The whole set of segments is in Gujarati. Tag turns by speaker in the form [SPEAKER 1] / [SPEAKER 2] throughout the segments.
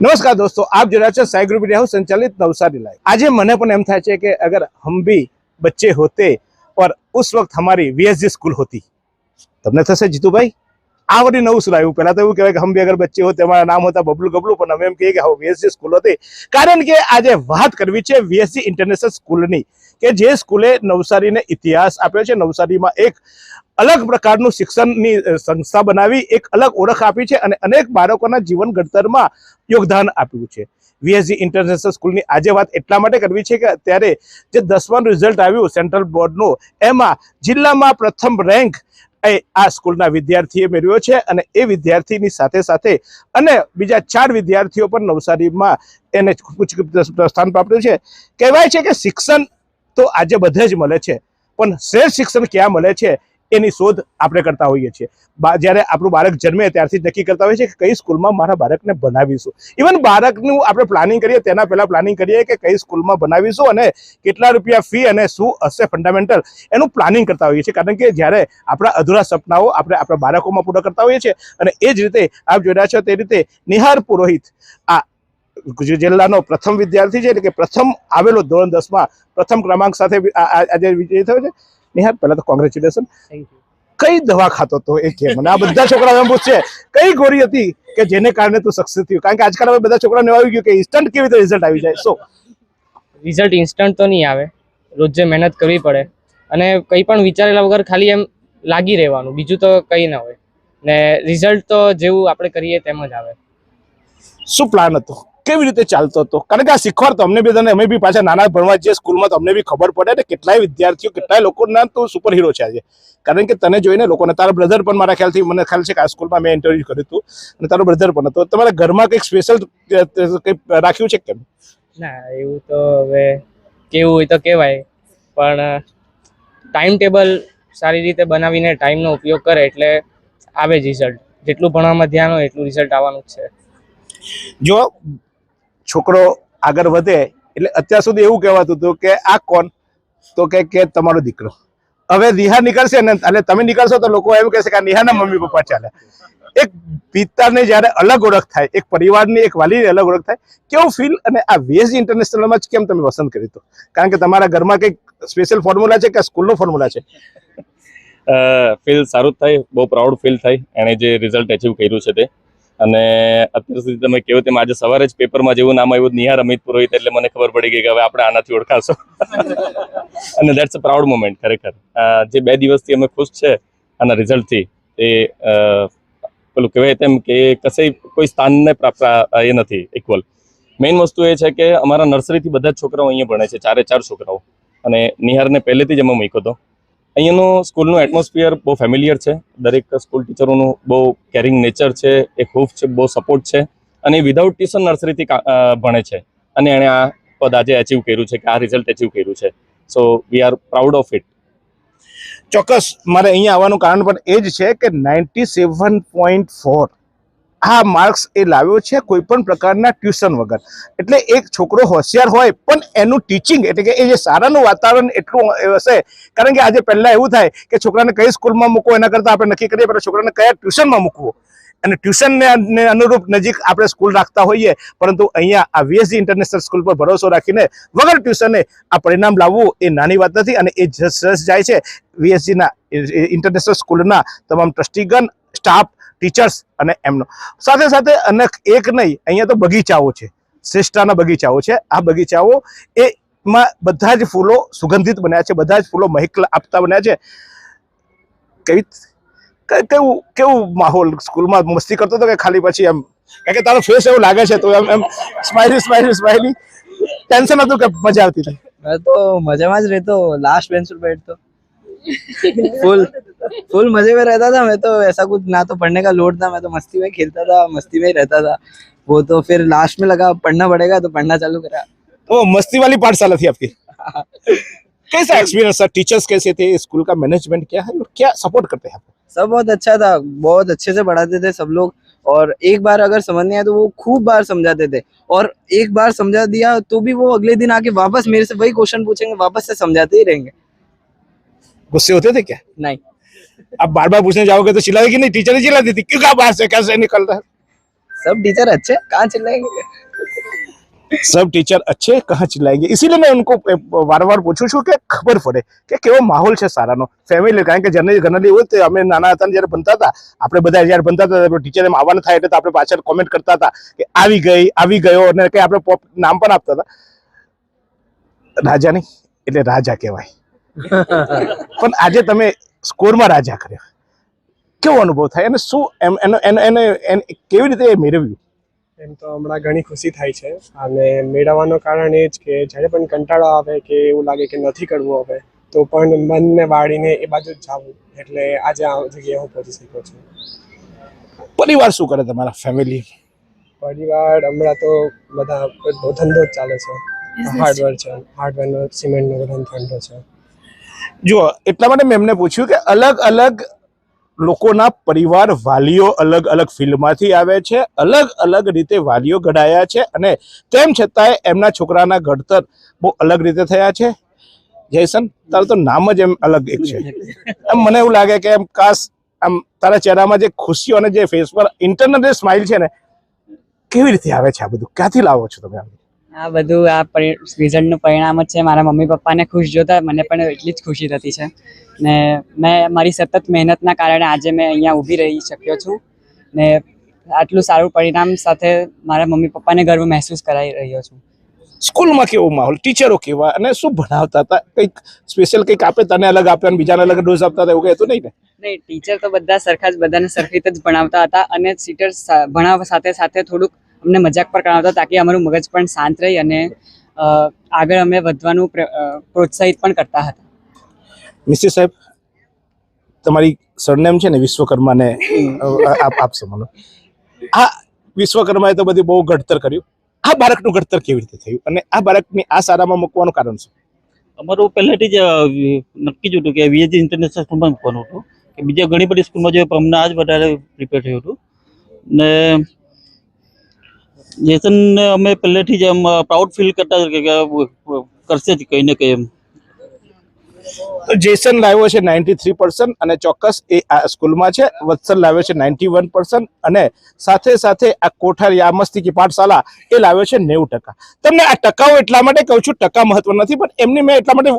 [SPEAKER 1] नमस्कार दोस्तों, आप जो રહ્યા છો સાઈ ગ્રુપ मीडिया हाउस संचालित नवसारी लाइव। આજે મને પણ એમ થાય છે કે अगर हम भी बच्चे होते और उस वक्त हमारी वीएसजी स्कूल होती, તમને થશે જીતુભાઈ આ વળી નવું સુનાવ્યું। પહેલા તો એવું કહેવાય કે हम भी अगर बच्चे होते, અમારા નામ હોતા બબલુ ગબલુ, પણ અમે એમ કહીએ કે હા વીએસજી સ્કૂલ હતી, કારણ કે આજે વાત કરવી છે વીએસજી ઇન્ટરનેશનલ સ્કૂલની, કે જે સ્કૂલે નવસારીને ઇતિહાસ આપ્યો છે, નવસારીમાં એક અલગ પ્રકારનું શિક્ષણની સંસ્થા બનાવી, એક અલગ ઓળખ આપી છે અને અનેક બાળકોના જીવન ઘડતરમાં યોગદાન આપ્યું છે। વીએસજી ઇન્ટરનેશનલ સ્કૂલની આજે વાત એટલા માટે કરવી છે કે અત્યારે જે 10માનું રિઝલ્ટ આવ્યું સેન્ટ્રલ બોર્ડનું, એમાં જિલ્લામાં પ્રથમ રેન્ક આ સ્કૂલના વિદ્યાર્થીએ મેળવ્યો છે અને એ વિદ્યાર્થીની સાથે સાથે અને બીજા 4 વિદ્યાર્થીઓ પણ નવસારીમાં એને સ્થાન પ્રાપ્ત છે। કહેવાય છે કે શિક્ષણ તો આજે બધે જ મળે છે, પણ શ્રેષ્ઠ શિક્ષણ ક્યાં મળે છે એની શોધ આપણે કરતા હોઈએ છીએ। જ્યારે આપણું બાળક જન્મે ત્યારથી જ નક્કી કરતા હોઈએ છીએ કે કઈ સ્કૂલમાં મારા બાળકને બનાવીશું। ઇવન બાળકનું આપણે પ્લાનિંગ કરીએ તેના પહેલા પ્લાનિંગ કરીએ કે કઈ સ્કૂલમાં બનાવીશું અને કેટલા રૂપિયા ફી અને શું હશે ફંડામેન્ટલ, એનું પ્લાનિંગ કરતા હોઈએ છીએ, કારણ કે જ્યારે આપણા અધૂરા સપનાઓ આપણે આપણા બાળકોમાં પૂરા કરતા હોઈએ છીએ। અને એ જ રીતે આપ જોઈ રહ્યા છો તે રીતે નિહાર પુરોહિત આ જિલ્લાનો પ્રથમ વિદ્યાર્થી છે, એટલે કે પ્રથમ આવેલો ધોરણ 10માં પ્રથમ ક્રમાંક સાથે આજે વિજય થયો છે। નિહાર, પહેલા તો કોંગ્રેચ્યુલેશન।
[SPEAKER 2] Thank you.
[SPEAKER 1] કઈ દવા ખાતો તો એ કે મને? આ બધા છોકરાઓ એમ પૂછે કઈ ગોળી હતી કે જેને કારણે તું સક્સેસ થયો? કારણ કે આજકાલ હવે બધા છોકરાઓને આવી ગયું કે ઇન્સ્ટન્ટ કેવી રીતે રિઝલ્ટ આવી જાય। સો
[SPEAKER 2] રિઝલ્ટ ઇન્સ્ટન્ટ તો નહીં આવે, રોજે મહેનત કરવી પડે અને કંઈ પણ વિચારેલા વગર ખાલી એમ લાગી રહેવાનું, બીજું તો કંઈ ના હોય ને રિઝલ્ટ તો જેવું આપણે કરીએ તેમ જ આવે।
[SPEAKER 1] શું પ્લાન હતો, કેવી રીતે ચાલતો હતો? કારણ કે આ શીખવાડતો અમને બી, અમે બી પાછા નાના ભણવા જે સ્કૂલમાં તો અમને બી ખબર પડે ને કેટલાય વિદ્યાર્થીઓ કેટલાય લોકોના તો સુપર હીરો છે આજે। કારણ કે તને જોઈને લોકોને, તારા બ્રધર પણ મારા ખ્યાલથી, મને ખ્યાલ છે કે આ સ્કૂલમાં મેં ઇન્ટરવ્યુ કર્યું હતું અને તારો બ્રધર પણ હતો, તમારા ઘરમાં કંઈક સ્પેશિયલ કંઈક રાખ્યું છે કેમ?
[SPEAKER 2] ના, એવું તો હવે કેવું હોય તો કહેવાય, પણ ટાઈમ ટેબલ સારી રીતે બનાવીને ટાઈમનો ઉપયોગ કરે એટલે આવે જ રિઝલ્ટ। જેટલું ભણવામાં ધ્યાન હોય એટલું રિઝલ્ટ આવવાનું જ છે।
[SPEAKER 1] જો છોકરો આગળ વધે એટલે અત્યાર સુધી એવું કહેવાતું હતું કે આ કોણ, તો કે તમારો દીકરો। હવે નિહાર નીકળશે ને એટલે તમે નીકળશો તો લોકો એમ કહેશે કે આ નિહારના મમ્મી પપ્પા ચાલે। એક પિતાને જ્યારે અલગ ઓળખ થાય, એક પરિવારની, એક વાલીની અલગ ઓળખ થાય, કેવું ફીલ? અને આ વીએસજી ઇન્ટરનેશનલમાં જ કેમ તમે પસંદ કર્યું હતું? કારણ કે તમારા ઘરમાં કંઈક સ્પેશિયલ ફોર્મ્યુલા છે કે સ્કૂલનો ફોર્મ્યુલા છે?
[SPEAKER 3] ફીલ સારું જ થાય, બહુ પ્રાઉડ ફીલ થાય એણે જે રિઝલ્ટ અચીવ કર્યું છે તે। અને અત્યાર સુધી તમે કહ્યું તેમ આજે સવારે જ પેપરમાં જેવું નામ આવ્યું નિહાર અમિત પુરોહિત, એટલે મને ખબર પડી ગઈ કે હવે આપણે આનાથી ઓળખાશો। અને દેટ્સ અ પ્રાઉડ મોમેન્ટ ખરેખર। જે 2 દિવસથી અમે ખુશ છે આના રિઝલ્ટથી, એ પેલું કહેવાય તેમ કે કશે કોઈ સ્થાનને પ્રાપ્ત એ નથી ઇક્વલ। મેઇન વસ્તુ એ છે કે અમારા નર્સરીથી બધા જ છોકરાઓ અહીંયા ભણે છે, 4 છોકરાઓ, અને નિહારને પહેલેથી જ અમે મૂક્યો હતો। અહીંયાનું સ્કૂલનું એટમોસ્ફિયર બહુ ફેમિલિયર છે, દરેક સ્કૂલ ટીચરોનું બહુ કેરિંગ નેચર છે, એક હૂફ છે, બહુ સપોર્ટ છે, અને વિધાઉટ ટ્યુશન નર્સરીથી ભણે છે અને એણે આ પદ આજે અચીવ કર્યું છે, કે આ રિઝલ્ટ અચીવ કર્યું છે। So we are proud of it.
[SPEAKER 1] ચોક્કસ, મારે અહીંયા આવવાનું કારણ પણ એ જ છે કે 97.4 આ માર્ક્સ એ લાવ્યો છે કોઈ પણ પ્રકારના ટ્યુશન વગર। એટલે એક છોકરો હોશિયાર હોય પણ એનું ટીચિંગ, એટલે કે એ જે શાળાનું વાતાવરણ એટલું હશે, કારણ કે આજે પહેલા એવું થાય કે છોકરાને કઈ સ્કૂલમાં મૂકવો એના કરતાં આપણે નક્કી કરીએ પણ છોકરાને કયા ટ્યુશનમાં મૂકવો, અને ટ્યુશનને અનુરૂપ નજીક આપણે સ્કૂલ રાખતા હોઈએ, પરંતુ અહીંયા આ વીએસજી ઇન્ટરનેશનલ સ્કૂલ પર ભરોસો રાખીને વગર ટ્યુશને આ પરિણામ લાવવું એ નાની વાત નથી, અને એ જસ જાય છે વીએસજીના ઇન્ટરનેશનલ સ્કૂલના તમામ ટ્રસ્ટીગણ, સ્ટાફ, ટીચર્સ અને એમનો સાથે સાથે અનેક એક નહીં, અહીંયા તો બગીચાઓ છે, શ્રેષ્ઠાના બગીચાઓ છે। આ બગીચાઓ એમાં બધા જ ફૂલો સુગંધિત બન્યા છે, બધા જ ફૂલો મહેક આપતા બન્યા છે। કેવું માહોલ સ્કૂલમાં? મસ્તી કરતો હતો કે ખાલી પછી એમ? કારણ કે તારો ફેસ એવું લાગે છે તો એમ સ્માઈલી ટેન્શન હતું કે મજા આવતી હતી?
[SPEAKER 4] मैं तो मजे में रहता हूँ, लास्ट बेंच पर बैठता फुल मजे में रहता था। मैं तो ऐसा कुछ ना तो पढ़ने का लोड था, मैं तो मस्ती में खेलता था, मस्ती में ही रहता था। वो तो फिर लास्ट में लगा पढ़ना पड़ेगा तो पढ़ना चालू करा।
[SPEAKER 1] तो मस्ती वाली पाठशाला थी आपकी। कैसा एक्सपीरियंस था? टीचर्स कैसे थे? स्कूल का मैनेजमेंट क्या है और क्या सपोर्ट करते हैं आपको?
[SPEAKER 4] सब बहुत अच्छा था, बहुत अच्छे से पढ़ाते थे सब लोग, और एक बार अगर समझ नहीं आया तो वो खूब बार समझाते थे, और एक बार समझा दिया तो भी वो अगले दिन आके वापस मेरे से वही क्वेश्चन पूछेंगे, वापस से समझाते ही रहेंगे।
[SPEAKER 1] गुस्से होते थे क्या?
[SPEAKER 4] नहीं,
[SPEAKER 1] अब बार बार पूछने जाओगे तो चिल्लाएगी नहीं? टीचर ही चिल्लाती थी क्यों, बाहर से कैसे निकल रहा है?
[SPEAKER 4] सब टीचर अच्छे, कहाँ चिल्लाएंगे।
[SPEAKER 1] सब टीचर अच्छे कहाँ चिल्लाएंगे, इसीलिए मैं उनको वारंવાર પૂછું છું કે ખબર પડે કે કેવો માહોલ છે શાળાનો, ફેમિલી. કારણ કે જનરલી એવું તે અમે નાના હતા ને જ્યારે ભણતા હતા, આપણે બધા જ્યારે ભણતા હતા ટીચર એમ આવવાનું થાય એટલે તો આપણે પાછળ કોમેન્ટ કરતા હતા કે આવી ગયો, અને કે આપણે નામ પણ આપતા હતા. રાજા નહીં એટલે રાજા કહેવાય, પણ આજે તમે સ્કોરમાં રાજા કર્યો, કેવો અનુભવ થાય અને શું એને કેવી રીતે મેળવ્યું?
[SPEAKER 5] એમ તો હમણાં ઘણી ખુશી થાય છે, અને મેળવવાનું કારણ એ જ કે જ્યારે પણ કંટાળો આવે કે એવું લાગે કે નથી કરવું હવે, તો પણ મનને વાળીને એ બાજુ જ જવું, એટલે આજે આ જગ્યાએ હું પહોંચી શક્યો છું.
[SPEAKER 1] પરિવાર શું કરે તમારા ફેમિલી?
[SPEAKER 5] પરિવાર હમણાં તો બધા ધંધો જ ચાલે છે, હાર્ડવેરનો સિમેન્ટનો ધંધો છે.
[SPEAKER 1] જુઓ, એટલા માટે મેં એમને પૂછ્યું કે અલગ અલગ લોકોના પરિવાર, વાલીઓ અલગ અલગ ફિલ્ડમાંથી આવે છે, અલગ અલગ રીતે વાલીઓ ઘડાયા છે, અને તેમ છતાંય એમના છોકરાના ઘડતર બહુ અલગ રીતે થયા છે. જયસન, તારું તો નામ જ એમ અલગ એક છે. એમ મને એવું લાગે કે એમ કાશ આમ તારા ચહેરામાં જે ખુશીઓ અને જે ફેસ પર ઇન્ટરનલ જે સ્માઇલ છે ને, કેવી રીતે આવે છે આ બધું? ક્યાંથી લાવો છો તમે?
[SPEAKER 6] આ બધું રિઝલ્ટનું પરિણામ જ છે. મારા મમ્મી પપ્પાને ખુશ જોતા મને પણ એટલી જ ખુશી થતી છે, ને મેં મારી સતત મહેનતના કારણે આજે મેં અહીંયા ઊભી રહી શક્યો છું, ને આટલું સારું પરિણામ સાથે મારા મમ્મી પપ્પાને ગર્વ મહેસૂસ કરાવી રહ્યો છું.
[SPEAKER 1] સ્કૂલમાં કેવો માહોલ, ટીચરો કેવા, અને શું ભણાવતા હતા? કંઈક સ્પેશિયલ કંઈક આપે, તને અલગ આપે અને બીજાને અલગ ડોઝ આપતા હતા એવું કહેતું નહીં ને?
[SPEAKER 6] નહીં, ટીચર તો બધા સરખા જ, બધાને સરખી રીતે જ ભણાવતા હતા, અને ટીચર ભણાવવા સાથે સાથે થોડુંક અમને મજાક પર કરાવતા તાકી અમારું મગજ પણ શાંત રહી અને આગળ અમે વધવાનું પ્રોત્સાહિત પણ કરતા હતા.
[SPEAKER 1] મિસિસ સાહેબ, તમારી સરનેમ છે ને વિશ્વકર્મા ને આપશો મને. આ વિશ્વકર્માએ તો બધી બહુ ઘડતર કર્યું, આ બાળકનું ઘડતર કેવી રીતે થયું અને આ બાળકની આ શાળામાં મૂકવાનું કારણ શું?
[SPEAKER 7] અમારું પહેલેથી જ નક્કી જ હતું કે વીએજી ઇન્ટરનેશનલ સ્કૂલમાં મૂકવાનું હતું, કે બીજા ઘણી બધી સ્કૂલમાં જોઈએ પણ અમને આ જ વધારે પ્રિપેર થયું હતું. ને જેસનને અમે પહેલેથી જ એમ પ્રાઉડ ફીલ કરતા કે કરશે જ કંઈ ને કંઈ એમ.
[SPEAKER 1] તો જેસન લાવ્યો છે 93% અને ચોક્કસ એ આ સ્કૂલમાં છે. વત્સલ લાવ્યો છે 91% અને સાથે સાથે આ કોઠારી આ મસ્તી કી પાઠશાલા એ લાવ્યો છે 90%. તમને આ ટકાઓ એટલા માટે કહું છું, ટકા મહત્વ નથી, પણ એમની મેં એટલા માટે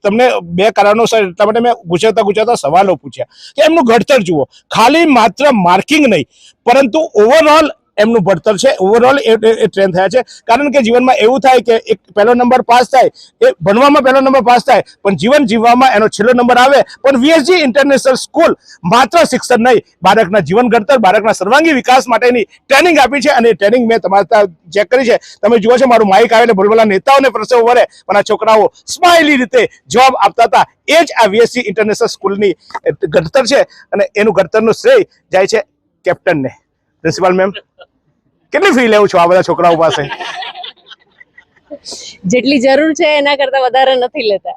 [SPEAKER 1] તમને બે કારણોસર એટલા માટે મેં ગુજરતા સવાલો પૂછ્યા કે એમનું ઘડતર જુઓ, ખાલી માત્ર માર્કિંગ નહીં પરંતુ ઓવરઓલ એમનું ભણતર છે, ઓવરઓલ એ ટ્રેન થયા છે. કારણ કે જીવનમાં એવું થાય કે એક પહેલો નંબર પાસ થાય, એ ભણવામાં પહેલો નંબર પાસ થાય, પણ જીવન જીવવામાં એનો છેલ્લો નંબર આવે. પણ વીએસજી ઇન્ટરનેશનલ સ્કૂલ માત્ર શિક્ષણ નહીં, બાળકના જીવન ઘડતર, બાળકના સર્વાંગી વિકાસ માટેની ટ્રેનિંગ આપી છે, અને એ ટ્રેનિંગ મેં તમારા ચેક કરી છે. તમે જુઓ છો મારું માઇક આવે એટલે બોલવાના નેતાઓને પરસેવો વળે, પણ આ છોકરાઓ સ્માઇલી રીતે જવાબ આપતા હતા. એ જ આ વીએસજી ઇન્ટરનેશનલ સ્કૂલની ઘડતર છે, અને એનું ઘડતરનું શ્રેય જાય છે કેપ્ટનને. પ્રિન્સિપાલ મેમ, કેટલી ફી લેવું છો આ બધા છોકરાઓ પાસે?
[SPEAKER 8] જેટલી જરૂર છે એના કરતા વધારે નથી લેતા,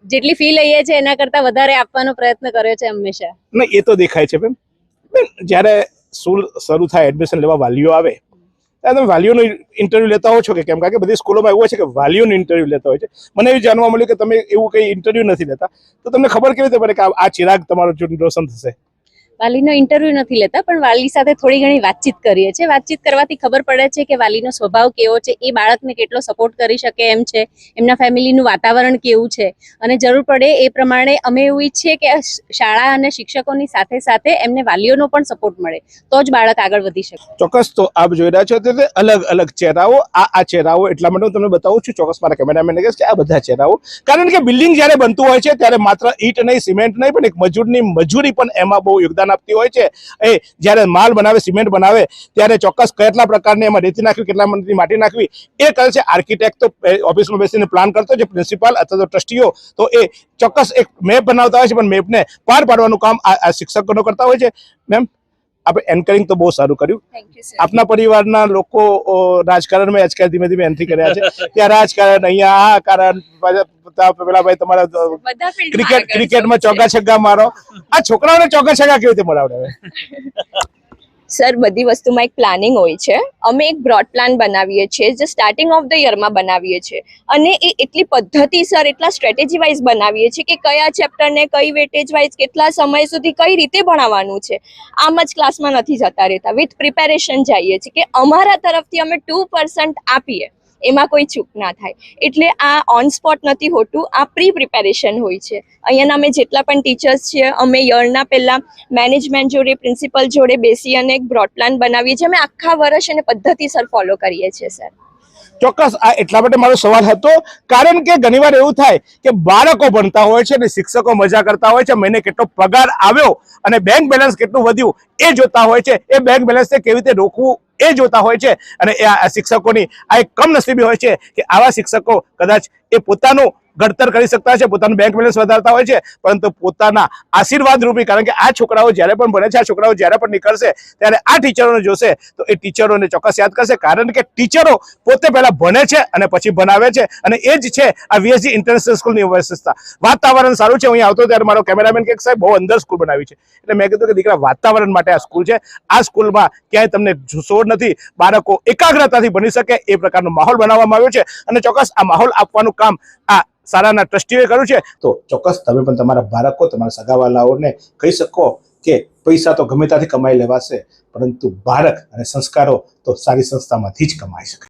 [SPEAKER 8] જેટલી ફી લઈએ છે એના કરતા વધારે આપવાનો પ્રયત્ન કર્યો છે હંમેશા.
[SPEAKER 1] નહીં, એ તો દેખાય છે બેન. જ્યારે સ્કૂલ શરૂ થાય, એડમિશન લેવા વાલીઓ આવે ત્યારે તમે વાલીઓનું ઇન્ટરવ્યુ લેતા હો છો કે કેમ? કારણ કે બધી સ્કૂલોમાં એવું હોય છે કે વાલીઓનું ઇન્ટરવ્યુ લેતા હોય છે. મને એવું જાણવા મળ્યું કે તમે એવું કંઈ ઇન્ટરવ્યુ નથી લેતા, તો તમને ખબર કેવી રીતે પડે કે આ ચિરાગ તમારો રોશન થશે?
[SPEAKER 8] વાલીનો ઇન્ટરવ્યુ નથી લેતા, પણ વાલી સાથે થોડી ઘણી વાતચીત કરીએ છીએ. વાતચીત કરવાથી ખબર પડે છે કે વાલીનો સ્વભાવ કેવો છે, એ બાળકને કેટલો સપોર્ટ કરી શકે એમ છે, એમના ફેમિલીનું વાતાવરણ કેવું છે, અને જરૂર પડે એ પ્રમાણે અમે એવું ઈચ્છીએ કે શાળા અને શિક્ષકોની સાથે સાથે એમને વાલીઓનો પણ સપોર્ટ મળે, તો જ બાળક આગળ વધી શકે.
[SPEAKER 1] ચોક્કસ. તો આપ જોઈ રહ્યા છો તે અલગ અલગ ચહેરાઓ. આ ચહેરાઓ એટલા માટે હું તમને બતાવું છું, ચોક્કસ મારા કેમેરામેન કહેશે કે આ બધા ચહેરાઓ, કારણ કે બિલ્ડિંગ જ્યારે બનતું હોય છે ત્યારે માત્ર ઈંટ નહીં, સિમેન્ટ નહીં, પણ એક મજૂરની મજૂરી પણ એમાં બહુ યોગદાન આપતી હોય છે. એ જ્યારે માલ બનાવે, સિમેન્ટ બનાવે, ત્યારે ચોક્કસ કેટલા પ્રકારની એમાં રેતી નાખવી, કેટલા મણની માટી નાખવી એ કરે છે. આર્કિટેક્ટ તો ઓફિસમાં બેસીને પ્લાન કરતો છે, પ્રિન્સિપાલ અથવા તો ટ્રસ્ટીઓ તો એ ચોક્કસ એક મેપ બનાવતા હોય છે, પણ મેપને પાર પાડવાનું કામ આ શિક્ષકો કરતા હોય છે. મેમ, આપણે એન્કરિંગ તો બહુ સારું કર્યું. આપના પરિવારના લોકો રાજકારણમાં આજકાલ ધીમે ધીમે એન્ટ્રી કર્યા છે, ત્યાં રાજકારણ, અહીંયા આ કારણ, પેલા ભાઈ તમારા ક્રિકેટમાં ચોગ્ગા છગ્ગા મારો. આ છોકરાઓને ચોગ્ગા છગ્ગા કેવી રીતે મળાવડે?
[SPEAKER 9] સર બધી વસ્તુમાં એક પ્લાનિંગ હોય છે. અમે એક બ્રોડ પ્લાન બનાવીએ છીએ જે સ્ટાર્ટિંગ ઓફ ધ યરમાં બનાવીએ છીએ અને એ એટલી પદ્ધતિસર એટલા સ્ટ્રેટેજી વાઇઝ બનાવીએ છીએ કે કયા ચેપ્ટરને કઈ વેટેજ વાઇઝ કેટલા સમય સુધી કઈ રીતે ભણાવવાનું છે. આમ જ ક્લાસમાં નથી જતા રહેતા, વિથ પ્રિપેરેશન જઈએ છીએ કે અમારા તરફથી અમે 2% આપીએ, એમાં કોઈ ચૂક ના થાય. એટલે આ ઓન સ્પોટ નથી હોતું, આ પ્રી પ્રિપેરેશન હોય છે. અહીંયાના અમે જેટલા પણ ટીચર્સ છીએ અમે યરના પહેલાં મેનેજમેન્ટ જોડે પ્રિન્સિપલ જોડે બેસી અને એક બ્રોડ પ્લાન બનાવીએ છીએ. અમે આખા વર્ષ એને પદ્ધતિસર ફોલો કરીએ છીએ સર.
[SPEAKER 1] ચોક્કસ આ એટલા માટે મારો સવાલ હતો, કારણ કે ઘણીવાર એવું થાય કે બાળકો ભણતા હોય છે અને શિક્ષકો મજા કરતા હોય છે, મહિને કેટલો પગાર આવ્યો અને બેંક બેલેન્સ કેટલું વધ્યું એ જોતા હોય છે, એ બેંક બેલેન્સને કેવી રીતે રોકવું એ જોતા હોય છે. અને એ આ શિક્ષકોની આ એક કમનસીબી હોય છે કે આવા શિક્ષકો કદાચ એ પોતાનું ઘડતર કરી શકતા છે, પોતાનું બેંક બેલેન્સ વધારતા હોય છે, પરંતુ પોતાના આશીર્વાદ રૂપી, કારણ કે આ છોકરાઓ જ્યારે પણ ભણે છે, આ છોકરાઓ જ્યારે પણ નીકળશે ત્યારે આ ટીચરોને જોશે તો એ ટીચરોને ચોક્કસ યાદ કરશે, કારણ કે ટીચરો પોતે પહેલા ભણે છે અને પછી ભણાવે છે. અને એ જ છે આ VSG ઇન્ટરનેશનલ સ્કૂલની વિશેષતા. વાતાવરણ સારું છે. અહીંયા આવતો ત્યારે મારો કેમેરામેન કે સાહેબ બહુ અંદર સ્કૂલ બનાવી છે, એટલે મેં કીધું કે દીકરા વાતાવરણ માટે આ સ્કૂલ છે. આ સ્કૂલમાં ક્યાંય તમને સોડ નથી, બાળકો એકાગ્રતાથી ભણી શકે એ પ્રકારનો માહોલ બનાવવામાં આવ્યો છે. અને ચોક્કસ આ માહોલ આપવાનું કામ આ શાળાના ટ્રસ્ટીઓએ કર્યું છે. તો ચોક્કસ તમે પણ તમારા બાળકો, તમારા સગાવાલાઓને કહી શકો કે પૈસા તો ગમે ત્યાંથી કમાઈ લેવાશે, પરંતુ બાળક અને સંસ્કારો તો સારી સંસ્થામાંથી જ કમાઈ શકે.